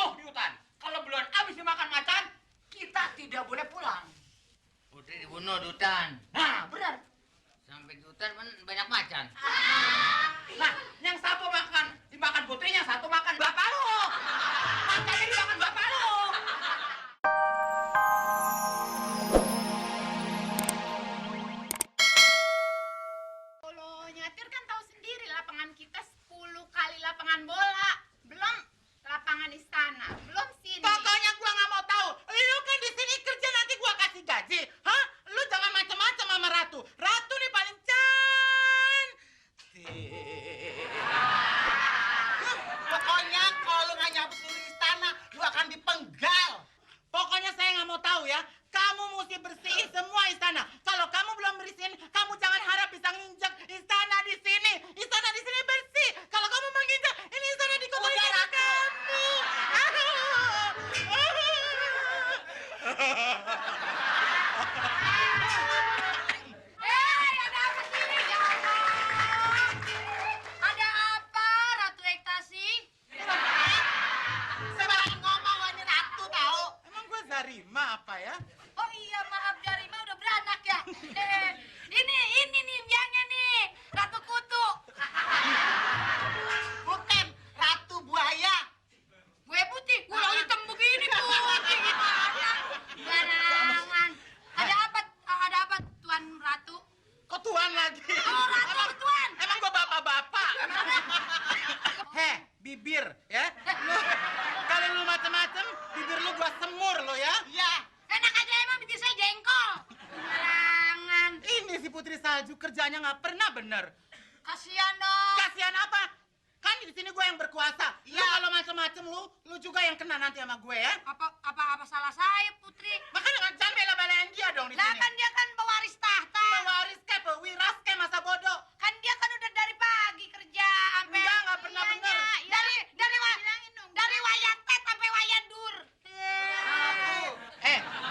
penuh di hutan. Kalau belum habis dimakan macan, kita tidak boleh pulang. Putri dibunuh di hutan. Nah, benar. Sampai di hutan banyak macan. Nah, yang satu dimakan Putri, yang satu makan bapak lu. Macannya dimakan bapak lu. Kalau nyatir kan tahu sendiri lapangan kita 10 kali lapangan bola. Belum lapangan istana, belum sini. Pokoknya gua nggak mau tahu. Lu kan di sini kerja nanti gua kasih gaji. Hah? Lu jangan macam-macam sama Ratu. Ratu nih paling cantik. Pokoknya kalau lu nggak nyabut di istana, lu akan dipenggal. Pokoknya saya nggak mau tahu ya. Kamu mesti bersihin semua istana. Kalau kamu belum bersihin, kamu jangan harap bisa nginjak istana di sini. Istana di sini bersih. Kalau kamu menginjak, ini istana dikotori sama kamu. Ada apa sini? Ya Allah. Ada apa, Ratu Ekstasi? Sembarangan ngomong ini Ratu tahu. Emang gue Zarima apa ya? Oh iya, maaf Jarima udah beranak ya. Ini nih biangnya nih, Ratu Kutu. Bukan Ratu Buaya. Gue putih, gue hitam begini putih gimana? Barangan. Ada apa Tuan Ratu? Kok tuan lagi? Oh, Ratu apa Tuan? Emang gue bapak-bapak? Heh, bibir ya. Kalau lu macem-macem, bibir lu gua semur lo ya. Iya. Enak aja emang bibir saya jengkol. Barangan. Ini si Putri Salju kerjanya nggak pernah bener. Kasihan dong. Kasihan apa? Kan di sini gue yang berkuasa. Lu kalau macem-macem lu juga yang kena nanti sama gue ya. Apa salah saya, Putri? Makanya jangan bela-belain dia dong di Lah sini. kan dia kan pewaris tahta. Pewaris ke, pewiras ke, masa bodoh. Kan dia kan udah dari pagi kerja sampai Nggak pernah bener. Dari wayat tet sampai wayat dur.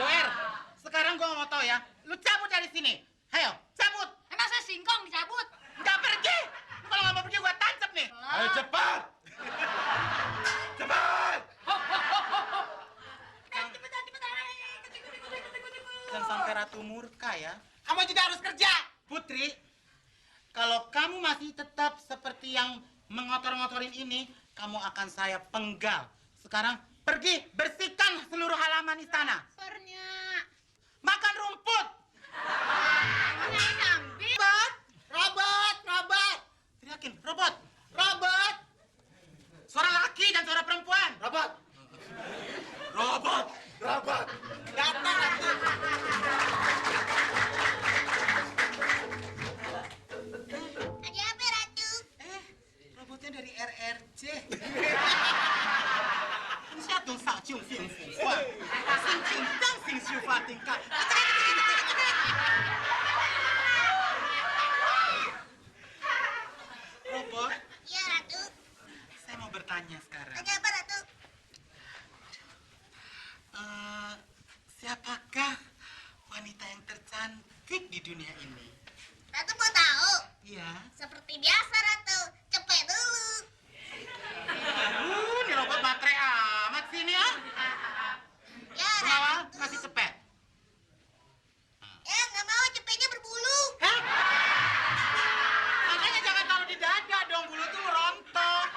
Doer, sekarang gue mau tahu ya. Lu cabut dari sini. Ayo, cabut. Emang saya singkong dicabut? Nggak pergi. Lu kalau nggak mau pergi gue tancap nih. Ayo cepat! Cepat! Cepetan. Jangan sampai Ratu murka ya. Kamu juga harus kerja. Putri, kalau kamu masih tetap seperti yang mengotor-ngotorin ini, kamu akan saya penggal. Sekarang pergi bersihkan seluruh halaman istana. Sornya. Makan rumput. Mana ini ambil? Robot. Teriakin, robot. Suara laki dan suara perempuan. Robot! Datang, Ratu. Ada apa, Ratu? Robotnya dari RRC. Satu cium cium fua. Cium tang cium fua tingkat. Robot, Iya, Ratu. saya mau bertanya sekarang. Ada apa, Ratu? Siapakah wanita yang tercantik di dunia ini? Ratu mau tahu? Iya. Seperti biasa, Ratu. Cepet dulu. Ini robot baterai amat sini ya. Ya, Mawar masih cepet. Ya, nggak mau cepetnya berbulu. Hah? Makanya jangan taruh di dada dong, bulu tuh rontok.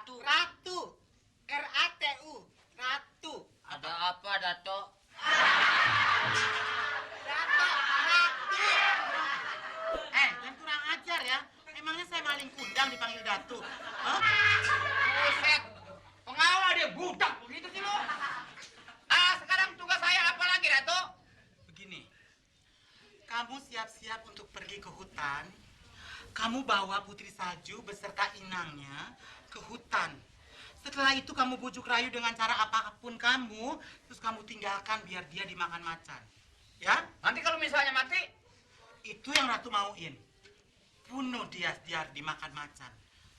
Ratu. Ratu. R-A-T-U. Ratu. Ada apa, Dato? Dato, Ratu. Jangan kurang ajar ya. Emangnya saya maling kundang dipanggil Datu? Hah? Buset. Pengawal dia budak begitu sih lo. Sekarang tugas saya apa lagi, Dato? Begini, kamu siap-siap untuk pergi ke hutan. Kamu bawa Putri Salju beserta inangnya ke hutan. Setelah itu kamu bujuk rayu dengan cara apapun kamu, terus kamu tinggalkan biar dia dimakan macan. Ya? Nanti kalau misalnya mati, Itu yang Ratu mauin. Bunuh dia biar dimakan macan.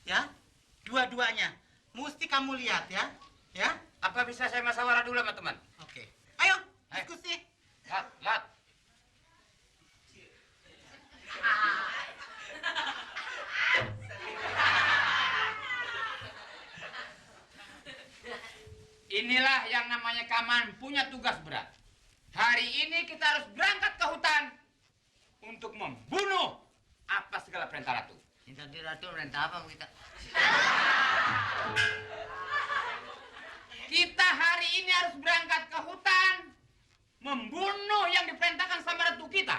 Ya? Dua-duanya. Mesti kamu lihat ya. Ya? apa bisa saya masawarah dulu sama teman? Oke. Ayo, Ayo. diskusi. Lat. Inilah yang namanya Kaman punya tugas berat. Hari ini kita harus berangkat ke hutan untuk membunuh apa segala perintah Ratu. Ini tadi Ratu perintah apa sama kita? Kita hari ini harus berangkat ke hutan membunuh yang diperintahkan sama Ratu kita.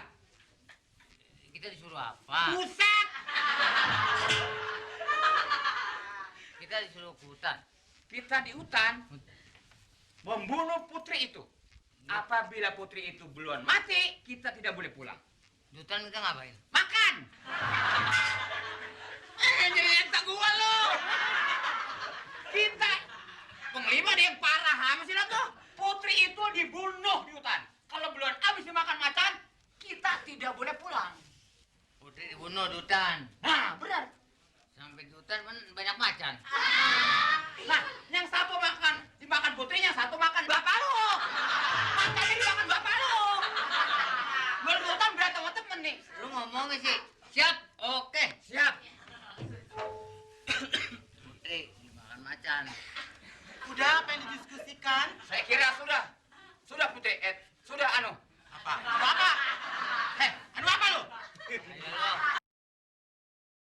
Kita disuruh apa? Buset! Kita disuruh ke hutan. Kita di hutan membunuh putri itu. Apabila putri itu belum mati, kita tidak boleh pulang. Di hutan kita ngapain? Makan! Jadi entak gua lo! Kita penglima dia yang parah sama sih lo tuh. Putri itu dibunuh di hutan. Kalau belum habis dimakan macan, kita tidak boleh pulang. Putri dibunuh di hutan. Nah, benar. Sampai di hutan banyak macan. Nah, yang satu dimakan putrinya, satu makan bapak lo. Macannya dimakan bapak lo. Belum hutan berat sama temen nih. Lu ngomongnya sih. Siap? Oke. Siap. Putri dimakan macan. Udah apa yang didiskusikan? Saya kira sudah. Sudah putri. Sudah anu. Apa? Apa? Anu apa lo? Ayo lo.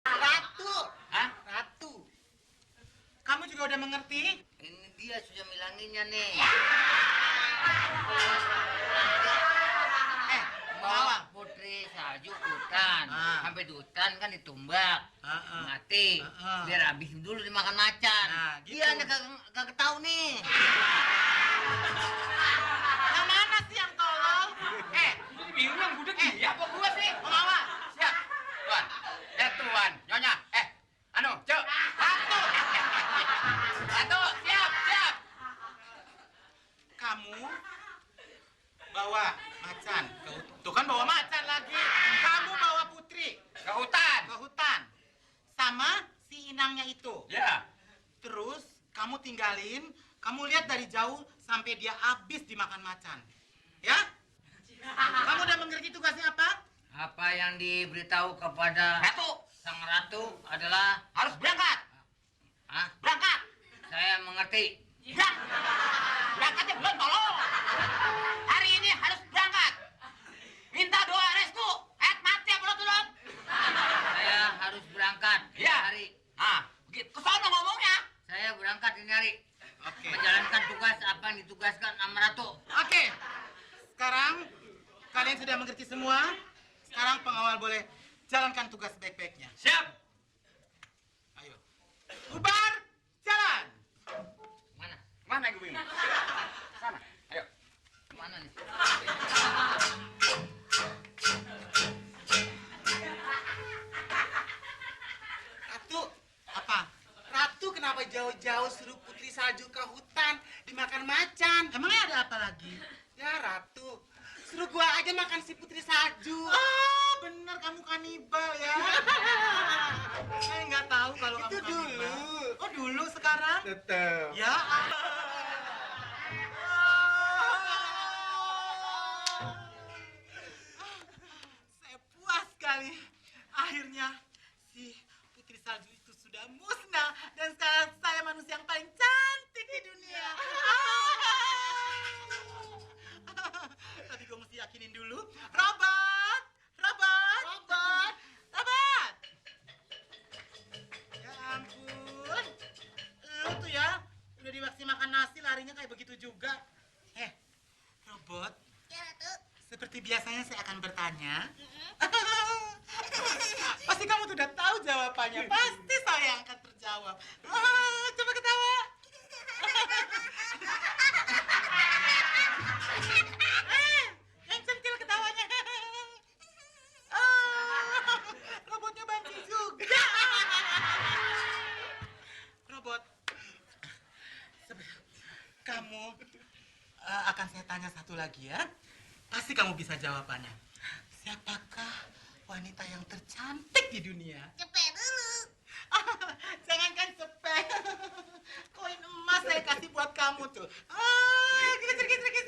Ratu. Hah? Ratu. Kamu juga udah mengerti? Ini dia sudah bilanginnya nih. Bawa Putri Salju ke hutan. Ah. Sampai di hutan kan ditumbak. Mati. Biar habis dulu dimakan macan. Nah, gitu. Dia kagak tahu nih. Yang mana sih yang tolol? Ini bingung yang gudeg dia apa gua sih? Pengawal. Siap. Tuan. Tuan. Nyonya. Anu, Cuk. Satu. Siap. Kamu bawa macan ke hutan. Tuh kan bawa macan lagi. Kamu bawa Putri Ke hutan. ke hutan. Sama si inangnya itu. Ya. Terus kamu tinggalin, kamu lihat dari jauh sampai dia habis dimakan macan. Ya? Kamu udah mengerti tugasnya apa? Apa yang diberitahu kepada Ratu. sang ratu adalah Harus berangkat. Berangkat. saya mengerti. Ya. Berangkatnya belum tolong. Hari ini harus berangkat. Minta doa restu. Mati apa lo tuh, Dok? Saya harus berangkat ini Iya. hari. Begitu. Kesono ngomongnya. Saya berangkat ini hari. Oke. Menjalankan tugas apa yang ditugaskan sama ratu. Oke. Sekarang kalian sudah mengerti semua. Sekarang pengawal boleh jalankan tugas baik-baiknya. Siap. Ayo. Bubar, jalan. Mana? Mana gue bingung? Sana. Ayo. Mana nih? Ratu, apa? Ratu kenapa jauh-jauh suruh Putri Salju ke hutan dimakan macan? Emangnya ada apa lagi? Ya Ratu, suruh gua aja makan si Putri Salju. Oh, bener kamu kanibal ya. Saya nggak tahu kalau Itu kamu kanibal. dulu. Oh dulu sekarang? Tetap. Ya. Saya puas sekali. Akhirnya si Putri Salju itu sudah musnah dan sekarang saya manusia yang paling cantik di dunia. Tapi gue mesti yakinin dulu. Robot. Ya ampun. begitu juga. Robot, Ya, Ratu. seperti biasanya saya akan bertanya. Pasti kamu sudah tahu jawabannya. Pasti saya yang akan terjawab. Coba ketawa. Yang centil ketawanya. Robotnya bantu juga. Robot, kamu akan saya tanya satu lagi ya. Pasti kamu bisa jawabannya. Siapakah wanita yang tercantik di dunia? Cepet dulu. Jangankan cepet. Koin emas saya kasih buat kamu tuh. Kita.